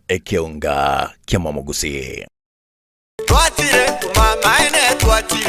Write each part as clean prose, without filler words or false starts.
ekiunga kia Mwamogusi.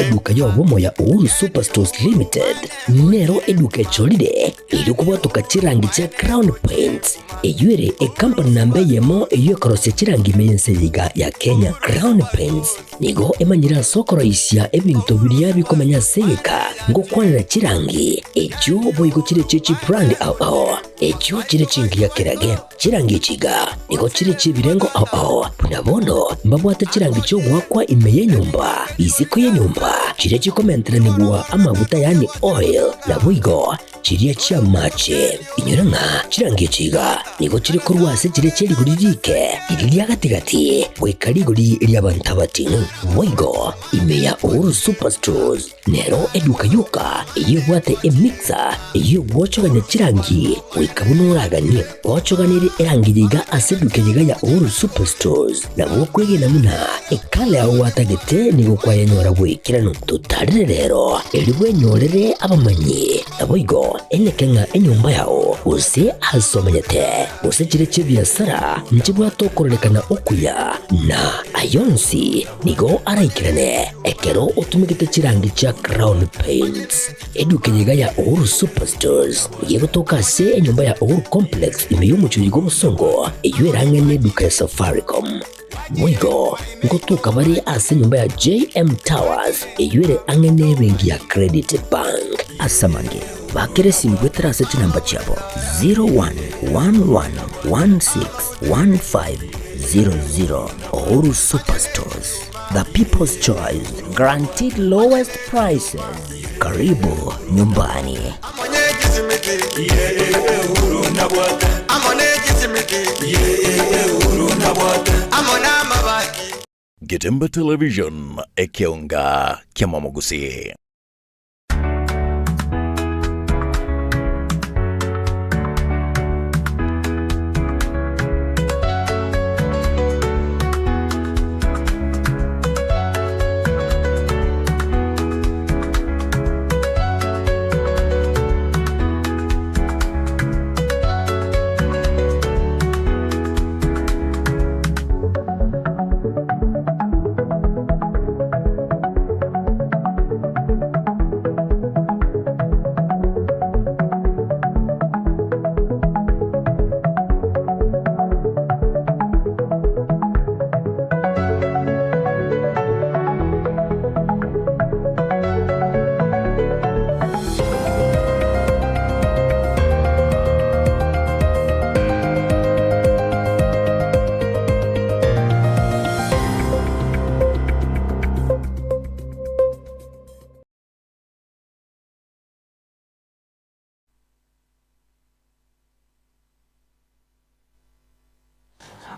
Eduka ya Womo ya Uhuru Superstores Limited nero eduka cholide ilikuwa tukachirangi cha Crown Paints eyuere company nambe yemo eyokorose chirangi meyense yiga ya Kenya. Crown Paints nigo emanyira sokoro isya ebintu biria bikomanya seka ngo kwanira chirangi echo boyiko chire chechi brand ao echo chire chingia kirage chirangi chiga nigo chire chibirengo ao punabono mbabwate chirangi cyo gwakwa imeye nyumba iziko ye nyumba chire chikomentera nibwa amavuta yani oil na bwigo chiriya chia mache inyuranga chirangi chiga nigo chire kurwase chire cheri guririke iriya gatigati gwikari guri iriya bantabatinu bwigo imeya Uhuru Superstores nero eduka yuka iyo bwate emixer iyo wochoganya chirangi wikabunuraganye wochoganire erangi yiga aseduke yiga ya Uhuru Superstores na bokwege namuna ekale aho watagete nigo kwayanyora bwikirano tutarire rero elibwe nyorere abamanyi na bwigo enekenga enyumba yao use asomanyete use chire chibiasara nchibwa tokorelekana okuya na ayonsi nigo araikirane ekero utumikite chirangi cha Crown Paints eduka yiga ya Uhuru Superstores yego tokase enyumba ya Uhuru Complex imeyumucho yigo musongo eyuerange neduka ya Safaricom mwigo ngotuka bari ase nyumba ya JM Towers eyuere angene bengi ya Credit Bank asamange bakere simbwetera ase chinamba chabo 0111161500. Uhuru Superstores, the people's choice, guaranteed lowest prices. Karibu nyumbani. Gitemba Television ekiunga kia Mwamogusi.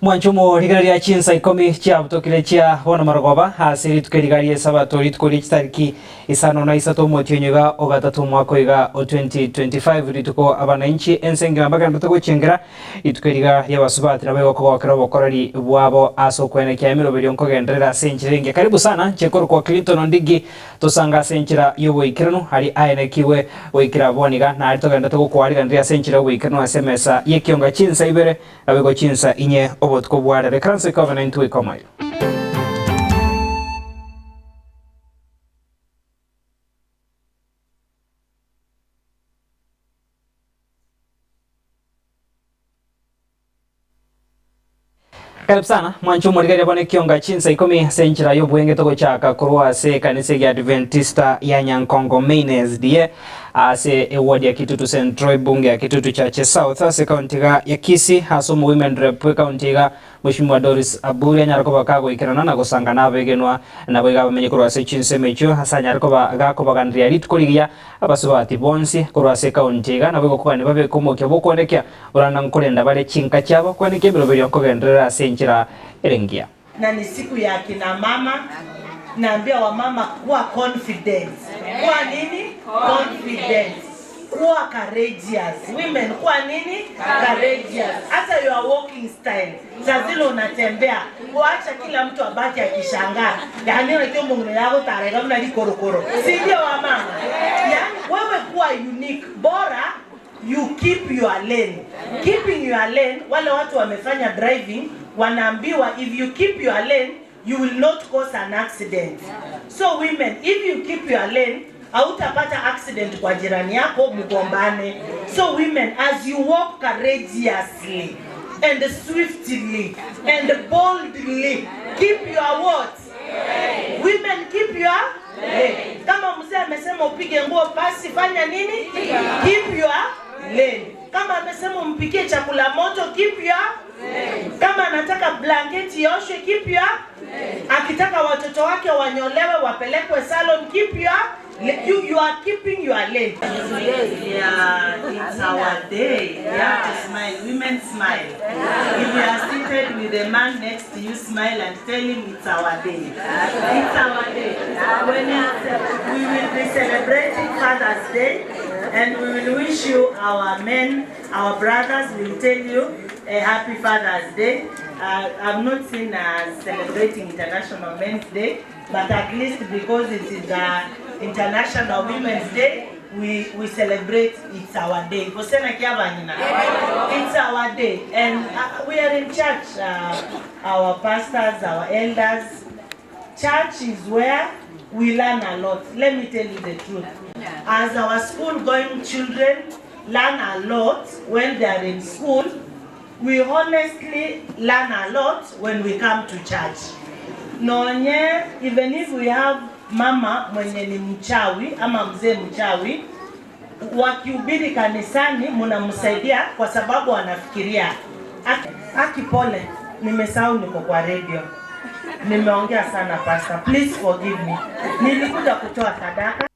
Mwanchumo ligaria chinsa ikomi chia butokile chia wana marogoba hasiri tukeligaria sabatori tukoli chitariki isano na isato motyonyega ogatatu mwaka iga o 2025 rituko abananchi ensengira mbaga mbatoko chengera itukeliga yabasubati nabego ko bakira bokorari bwabo aso kwene kya miro bilionko gendera senchirenge. Karibu sana chekoro kwa Clinton Ndigi tosanga senchira yobo ikirano hari aene kiwe wikira boniga na alitoga ndatoko kwa aliga ndria senchira wo ikirano asemesa yekionga chinsa ibere abego chinsa inye obotko bwara the Council Covenant we komayo. Karibu sana mwanchumo ligaria bone kionga chinsa ikomi senchira yobwenge toko chaka kurwa se kanisa ya Adventista ya Nyankongo Maines die ase eward ya Kitutu Central bunge ya Kitutu Chache South ase county ya Kisii haso women rep county ga Mheshimiwa Doris Aburi nyarako kago ikirana na gusanga nabegenwa nabega bamenye kurwa se chinse mecho hasa nyarako gako bagandria litukoligia abasubati bonsi kurwa se county ga nabego kwani babe kumokya bokondekya urana nkolenda bale chinka cyabo kwani kebiro byo kogendera senchira erengia na ni siku ya kina mama. Naambia wa mama kuwa confidence. Kuwa nini? Confidence. Kuwa courageous. Women kuwa nini? Courageous. Hata your walking style. Sazilo unatembea. Kuacha kila mtu abaki akishangaa. Yaani unajua mungu yako tarehe kama ni korokoro. Si ndio wa mama? Yaani wewe kuwa unique. Bora you keep your lane. Keeping your lane, wale watu wamefanya driving, wanaambiwa if you keep your lane, you will not cause an accident. So women, if you keep your lane, hautapata accident kwa jirani yako mgombane. So women, as you walk courageously and swiftly and boldly, keep your what? Lane. Women, keep your lane. Kama mzee amesema upige nguo pasi, fanya nini? Keep your lane. Kama amesema umpikie chakula moto, keep your lane. Kama anataka blanketi yoshwe, keep your lane. Akitaka watoto wake wanyolewe wapelekwe salon, keep your lane. You are keeping your lane. Yeah, it's our day. You have to smile. Women smile. If you are seated with a man next to you, smile and tell him it's our day. It's our day. When we will be celebrating Father's Day, and we will wish you, our men, our brothers, we will tell you a happy Father's Day. I've not seen celebrating International Men's Day, but at least because it is International Women's Day, we celebrate it's our day. It's our day, and we are in church. Our pastors, our elders. Church is where we learn a lot. Let me tell you the truth. As our school-going children learn a lot when they are in school, we honestly learn a lot when we come to church. Nonye, even if we have mama mwenye ni mchawi ama mzee mchawi, wakihubiri kanisani mnamsaidia kwa sababu anafikiria. Aki pole, nimesahau niko kwa radio. Nimeongea sana pastor. Please forgive me. Nilikuja kutoa sadaka.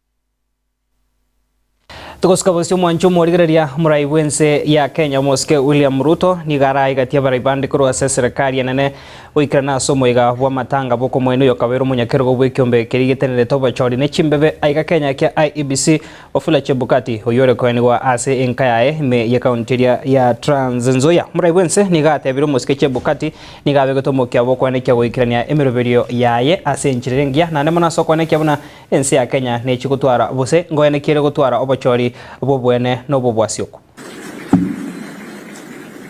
Tukoskabosyo mwancho morigereria murai wense ya Kenya Moske William Ruto ni garai gatia baribande kuru ase serikali nene oikrana somo iga wa matanga boko mwenu yo kabero munyakero go bwikyombe kirigitenere toba chori ne chimbebe aiga Kenya kia IEBC Wafula Chebukati oyore ko enwa ase enkayae me ya county ya Trans Nzoia murai wense ni gate biro Moske Chebukati ni gabe gotomo kya boko ne kya oikrania emeroberio yaye ase enchirengia na nemana soko ne kyabuna ense ya Kenya ne chikutwara bose ngoyene kire gutwara obachori bobwene no bobwasioko.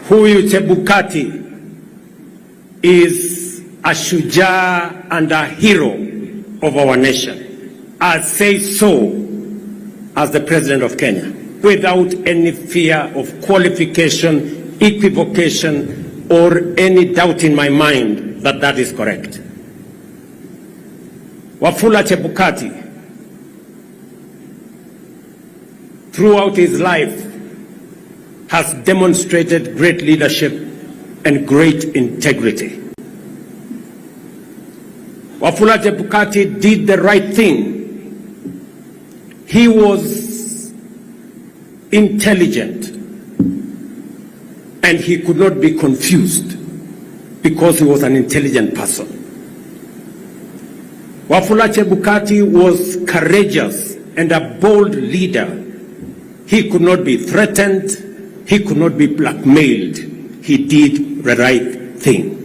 Huyu Chebukati is a shujaa and a hero of our nation. I say so as the President of Kenya, without any fear of qualification, equivocation, or any doubt in my mind that that is correct. Wafula Chebukati, throughout his life, has demonstrated great leadership and great integrity. Wafula Chebukati did the right thing. He was intelligent and he could not be confused because he was an intelligent person. Wafula Chebukati was courageous and a bold leader. He could not be threatened. He could not be blackmailed. He did the right thing.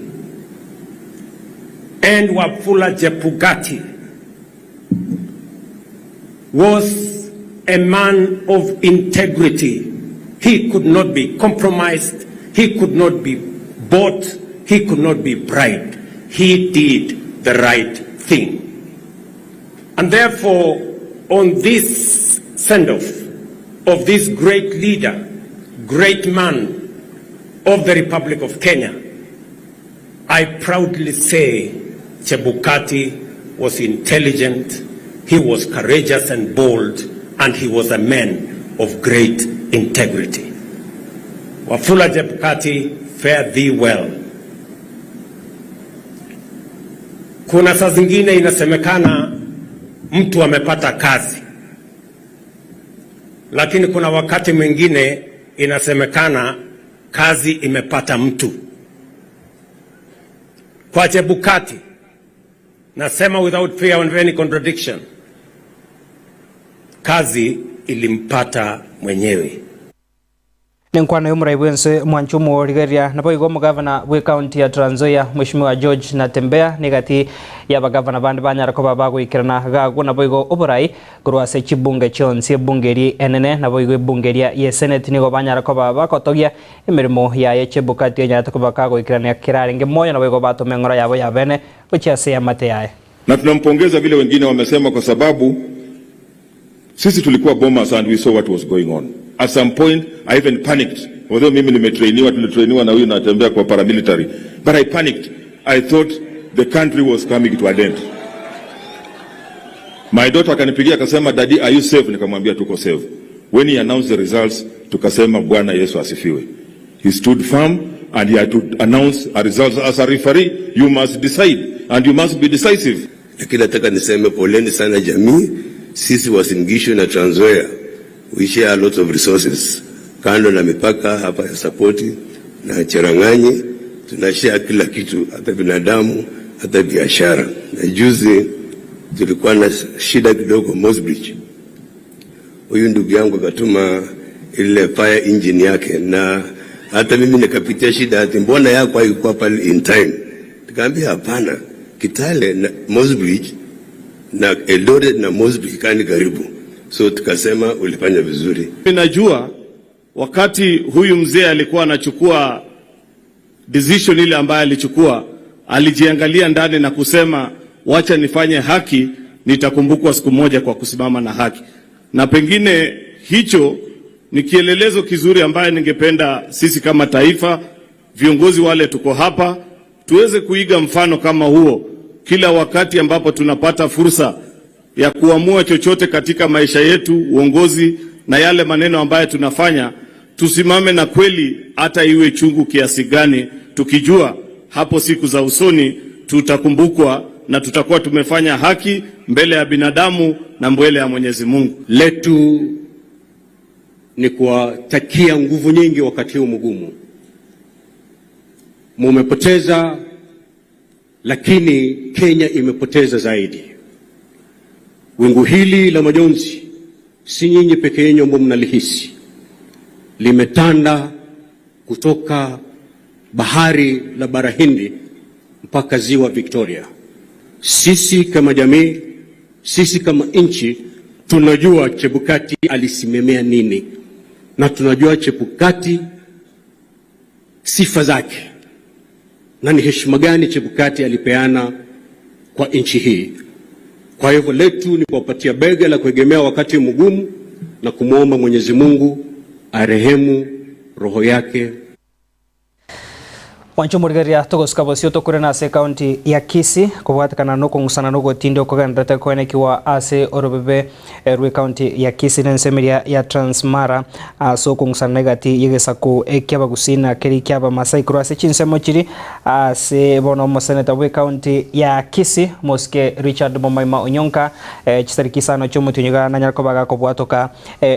And Wafula Chebukati was a man of integrity. He could not be compromised. He could not be bought. He could not be bribed. He did the right thing. And therefore, on this send-off of this great leader, great man of the Republic of Kenya, I proudly say Chebukati was intelligent, he was courageous and bold, and he was a man of great integrity. Wafula Chebukati, fare thee well. Kuna saa zingine inasemekana mtu amepata kazi, lakini kuna wakati mwingine inasemekana kazi imepata mtu. Kwa Chebukati, nasema without fear of any contradiction, kazi ilimpata mwenyewe. Nkwano yumuraibwense Mwanchumu Rigaria napo igomo governor we county ya Trans Nzoia Mheshimiwa George Natembeya nigati ya bagavana bandi banyarako babago ikirana gago napo igo oburai kurwase chibunge chonse bungeri enene napo igo bungeria ye senate nigo banyarako baba kotogia emirimo ya yechebukati nyatako bakago ikirana kirarenge moyo napo igo batomengora yabo yabene kuchase ya mate yae. Na tunampongeza vile wengine wamesema kwa sababu sisi tulikuwa bombers and we saw what was going on. At some point, I even panicked. Although mimi tulitrainiwa na huyu natembea kwa paramilitary. But I panicked. I thought the country was coming to an end. My daughter akanipigia akasema, Daddy, are you safe? Nikamwambia tuko safe. When he announced the results, tukasema Bwana Yesu asifiwe. He stood firm and he had to announce a results as a referee. You must decide and you must be decisive. Lakini nataka niseme poleni sana jamii. Sisi Uasin Gishu na Trans Nzoia, we share a lot of resources. Kando na mipaka hapa ya Sapoti na Cherang'anyi, tunashare kila kitu, hata binadamu, hata biashara. Na juzi tulikuwa na shida kidogo Mosbridge. Huyu ndugu yangu akatuma ile fire engine yake na hata mimi nikapitia shida ati mbona yako haikuwa pale in time. Nikamwambia hapana, Kitale na Mosbridge na Eldoret na Mosbridge kani karibu. So tukasema ulifanya vizuri. Ninajua wakati huyu mzee alikuwa anachukua decision ile ambayo alichukua, alijiangalia ndani na kusema wacha nifanye haki, nitakumbukwa siku moja kwa kusimama na haki. Na pengine hicho ni kielelezo kizuri ambaye ningependa sisi kama taifa, viongozi wale tuko hapa, tuweze kuiga mfano kama huo kila wakati ambapo tunapata fursa ya kuamua chochote katika maisha yetu, uongozi na yale maneno ambayo tunafanya, tusimame na kweli hata iwe chungu kiasi gani, tukijua hapo siku za usoni tutakumbukwa na tutakuwa tumefanya haki mbele ya binadamu na mbele ya Mwenyezi Mungu. Letu ni kuwatakia nguvu nyingi wakati huu mgumu. Mumepoteza, lakini Kenya imepoteza zaidi. Wingu hili la majonzi si nyinyi peke yenu ambao mnalihisi. Limetanda kutoka bahari la Bara Hindi mpaka ziwa Victoria. Sisi kama jamii, sisi kama nchi, tunajua Chebukati alisimamia nini. Na tunajua Chebukati sifa zake. Na ni heshima gani Chebukati alipeana kwa nchi hii. Kwa hivyo letu ni kuwapatia bega la kuegemea wakati mgumu na kumwomba Mwenyezi Mungu arehemu roho yake. Wancho Murigaria togoska bosio tokurena ase county ya Kisii kubwatakana no kungusana no gotindo kogandata koenekiwa ase orobebe rwe county ya Kisii nensemeria ya Transmara so kungusana negati yegesaku ekyaba gusina keri kyaba Masai kurase chinsemo chiri ase bono moseneta rwe county ya Kisii Moske Richard Momaima Onyonka chisarikisano chomutunyiga nanyarko baga kobwatoka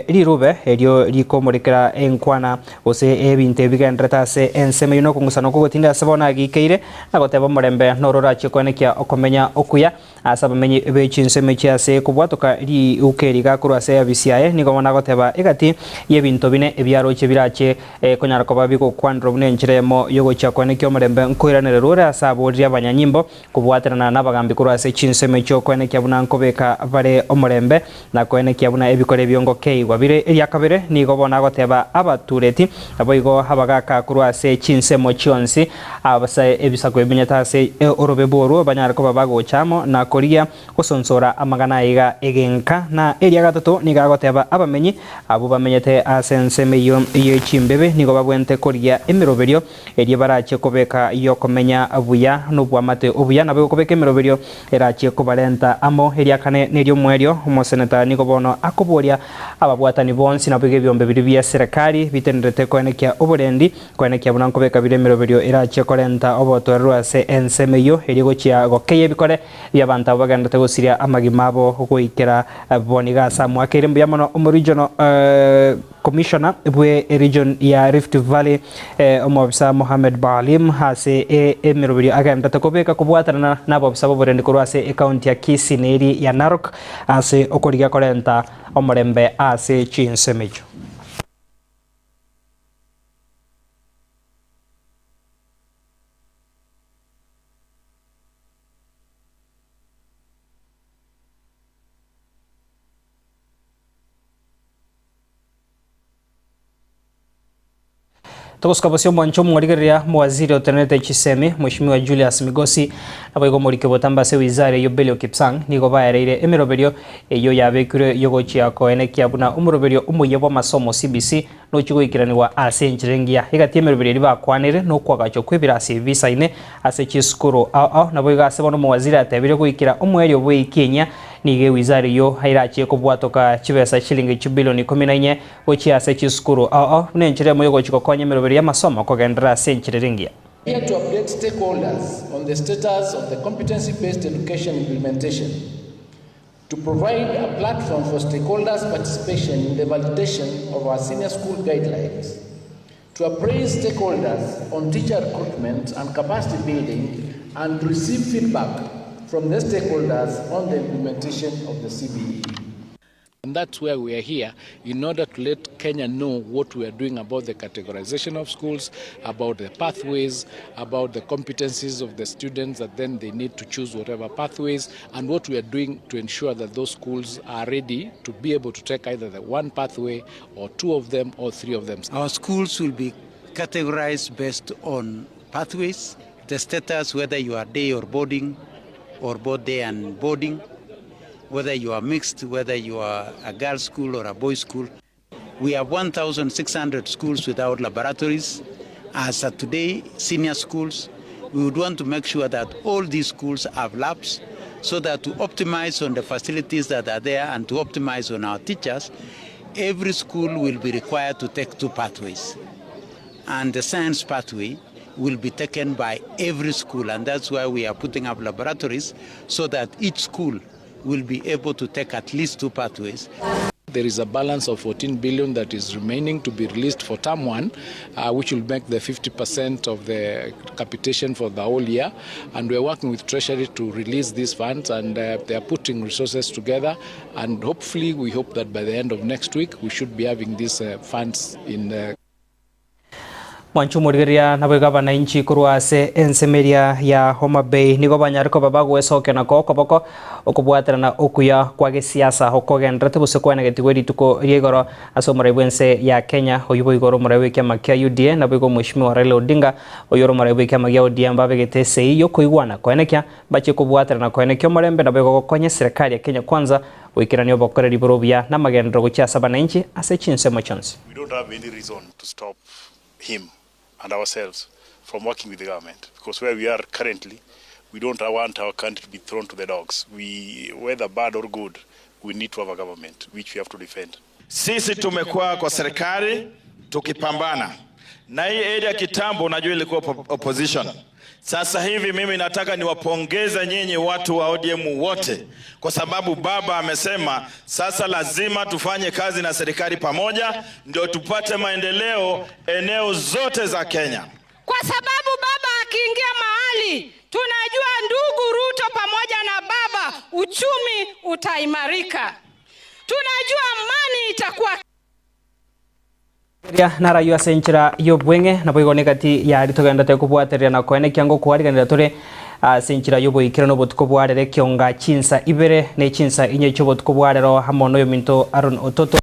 lirube elio likomorekera enkwana ose ebinte bigandata ase enseme no kungusana ko tinda sabona gikeire agoteba murembe norora chikonekia okomenya okuya asabamenyi bechinseme chiase kubwatoka ri ukeriga kurase abisiaye nigomona goteba egati yebinto bine ebyaro chebirache konyara ko babiko kwandro bune nchiremo yogo chakonekio murembe nkoiranere rura asaboria abanyanyimbo kubwaterana nabagambi kurase chinseme cyo konekia buna nkobeka bare omurembe na konekia buna ebikore byongo keigwa bire eryakabere nigobona goteba abatureti aboigo habagaka kurase chinsemo chionsi abasa ebisako ebinyatase orobe boru banyarako babago chamo na koria kosonsora amagana iga egenka na eria gatatu nigagoteba abamenyi abo bamenyete asensemeyo yechimbebe nigo babwente koria emiroberio eria barache kobeka yo komenya abuya no bwamate obuya nabo kobeka emiroberio erache kobalenta amo eria kane nerio mwerio moseneta nigo bono akoboria ababwatani bonsi nabige byombe biri bya serikali bitendete koenekia oborendi koenekia buna kobeka bire emiroberio erache korenta obotorwa ase ensemeyo erigo chia gokeye bikore byabanta baganda gosiria amagimabo goikera boniga samwa kerembo yamono regional commissioner bwe region ya Rift Valley omobisa Mohamed Balim hase emirobiri aganda takobeka kubwatana nabo bisabo borendi korwase county ya Kisii neri ya Narok ase okoriga korenta omorembe ase chinsemeyo. Tukusikabosio mwancho mwarigeria mwaziri otenete chisemi Mheshimiwa Julius Migosi nabo murike botamba se wizara yo Belio Kipsang nigo baereire emeroberio eyo yabekure yogochia koenekia buna umuroberio umuyebo masomo CBC no chigwikiraniwa ase nchirengia igati emeroberio bakwanire no kwagacho kwibira ase visa ine ase chiskuru ao nabo igase bono mwaziri atebire gwikira umwerio bwe Kenya nige wizara yo hairachi kubwatoka chibesa shilingi bilioni 14 gochia ase chiskuru ao nenchire moyo gochiko konye emeroberio ya masomo kogendera ase nchirengia. Here to update stakeholders on the status of the competency-based education implementation, to provide a platform for stakeholders' participation in the validation of our senior school guidelines, to appraise stakeholders on teacher recruitment and capacity building, and to receive feedback from the stakeholders on the implementation of the CBE. And that's where we are here, in order to let Kenya know what we are doing about the categorization of schools, about the pathways, about the competencies of the students that then they need to choose whatever pathways, and what we are doing to ensure that those schools are ready to be able to take either the one pathway or two of them or three of them. Our schools will be categorized based on pathways, the status, whether you are day or boarding or both day and boarding, whether you are mixed, whether you are a girls' school or a boys' school. We have 1,600 schools without laboratories. As of today, senior schools, we would want to make sure that all these schools have labs so that to optimize on the facilities that are there and to optimize on our teachers, every school will be required to take two pathways. And the science pathway will be taken by every school, and that's why we are putting up laboratories so that each school will be able to take at least two pathways. There is a balance of 14 billion that is remaining to be released for term one, which will make the 50% of the capitation for the whole year. And we're working with Treasury to release these funds, and they are putting resources together. And hopefully, we hope that by the end of next week, we should be having these funds in the Mwanchu murigeria nabo gavana inchi kurwa ase ensemeria ya Homa Bay nigo banyariko babago esoke nako koboko okubwaterana okuya kwa gisiasa hokogendrete busekwana getigweri tuko riegoro asomore bwense ya Kenya oyubo igoro morewe kama kia UDA nabo go Mheshimiwa Raila Odinga oyoro morewe kama ya ODM babegete sei yo koigwana koenekia bache kubwaterana koenekio morembe nabo go konye serikali ya Kenya kwanza wikirani obokoreri borobia na magendro gocha sabana inchi ase chinsemo chonsi. We don't have any reason to stop him and ourselves from working with the government, because where we are currently, we don't want our country to be thrown to the dogs. Whether bad or good, we need to have a government which we have to defend. Sisi tumekuwa kwa serikali tukipambana na hii area kitambo, unajua ilikuwa opposition. Sasa hivi mimi nataka niwapongeze nyinyi watu wa ODM wote, kwa sababu baba amesema sasa lazima tufanye kazi na serikali pamoja ndio tupate maendeleo eneo zote za Kenya. Kwa sababu baba akiingia mahali tunajua ndugu Ruto pamoja na baba uchumi utaimarika. Tunajua amani itakuwa ya nara yu asenchira yo bwenge na boigo negati ya ritogenda te kubwateria na koene kyango kwariganira tore asenchira yo boikira no botuko bwarere kyonga chinsa ibere ne chinsa inye cyo botuko bwarero hamono yo minto Aaron Ototo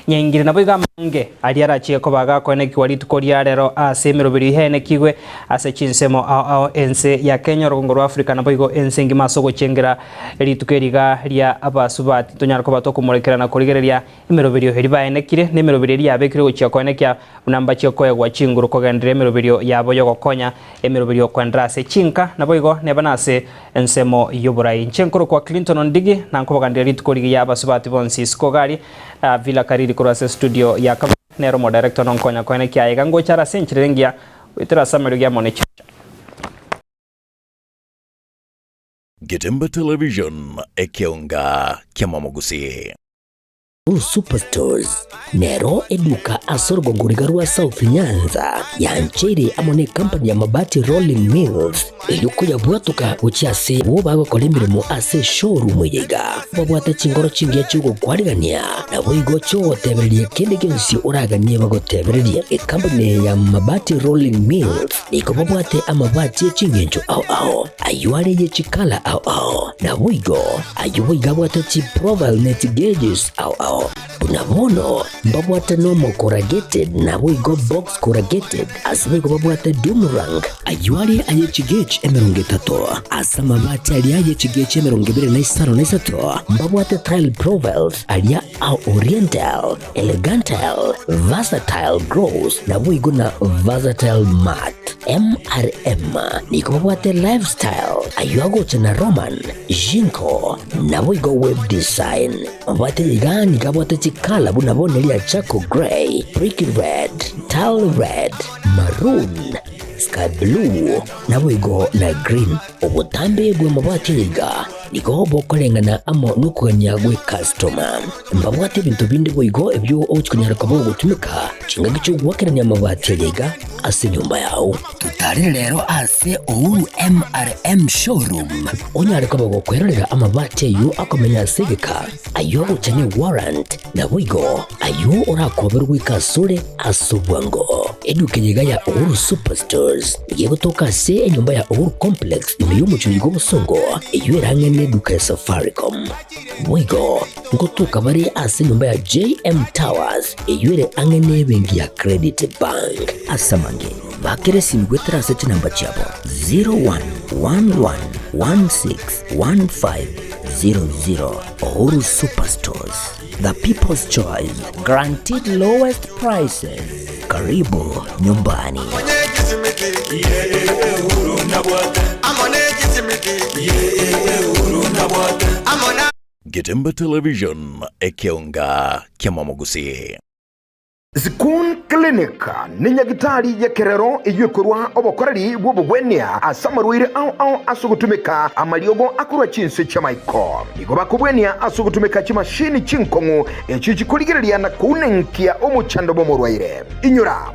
nyingire na boiga mange aliara chie ko baga koene kwari tukoria rero asemero biri hene kigwe ase chinsemo ense ya Kenya rongoro Africa na boigo ense ngima sogo chengera ritukeriga ria abasubati tonyara ko batoko morekera na korigereria imero biri heriba enekire ne imero biri ya bekire go chia koene kya unamba chio koya gwa chinguru ko gandire imero biri ya boyo go konya imero biri kwandra ase chinka na boigo ne banase ensemo yoburai chenkoro kwa Clinton Ondigi na ko gandire ritukoriga ya abasubati bonsi skogari vila kariri kurase studio ya Nero mo director non konya koene kya igango chara senchirengia witira samerugia monecha. Getemba Television ekionga kiamamogusi. Superstores Nero eduka asorgo ngurigarua South Nyanza ya nchiri amone company ya mabati Rolling Mills iluko ya bwatuka uchiase wobago kolemirimo ase showroom yiga babwate chingoro chingia chugo kwarigania na boigo cho tebererie kende gensi uraganie bago tebererie company ya mabati Rolling Mills niko babwate amabati chingencho au ayuare ye chikala au na boigo ayuwe gabwate chi profile net gauges au bunabono mbabwate nomo corrugated na boigo box corrugated asibe babwate Dumrang ayuali ayechigech emerongetato asa mabati ali ayechigech emerongibere na isaro na isato mbabwate tile provels alia au oriental elegantal versatile grows na boigo na versatile mat MRM niko babwate lifestyle ayuago chana Roman Jinko na boigo web design mbabwate ligani kabwate chikala bunabone lia Chaco Grey, Brick Red, Tile Red, Maroon, Sky Blue, na wigo na Green. Obutambe bwe mabati liga niko bokolengana amo nukuganya gwe customer. Mbabwate bintu bindi bwigo ebyo ochikunyara kabo gutumika chinga gicho gwakiranya mabati liga ase nyumba yao. Tutari lero ase Ouru MRM showroom. Onyare kabo gukwerera amabati yu akomenya sigika. Ayo uchane warrant na wigo ayo orakoberwa ikasure asubwango. Edukenyega ya Ouru Superstores yego toka se enyumba ya Ouru Complex niyo muchuyigo busongo iyo erangene duka ya Safaricom. Wigo ngotoka bari ase nyumba ya JM Towers iyo ere angene bengi ya Credit Bank asamange bakere simgwetera seti namba chabo 0111161500. Ouru Superstores, the people's choice, guaranteed lowest prices. Karibu nyumbani. Getembe Television ekionga kyamamogusi. Zikun Clinic ni nyagitari ya kerero iyukurwa obokorari bw'obugwenia asamarwire au asugutumika amaliogo akurwa chinse chamaiko nigo bakubwenia asugutumika chimashini chinkongu echi chikuligiriria na kunenkia omuchando bomorwaire inyura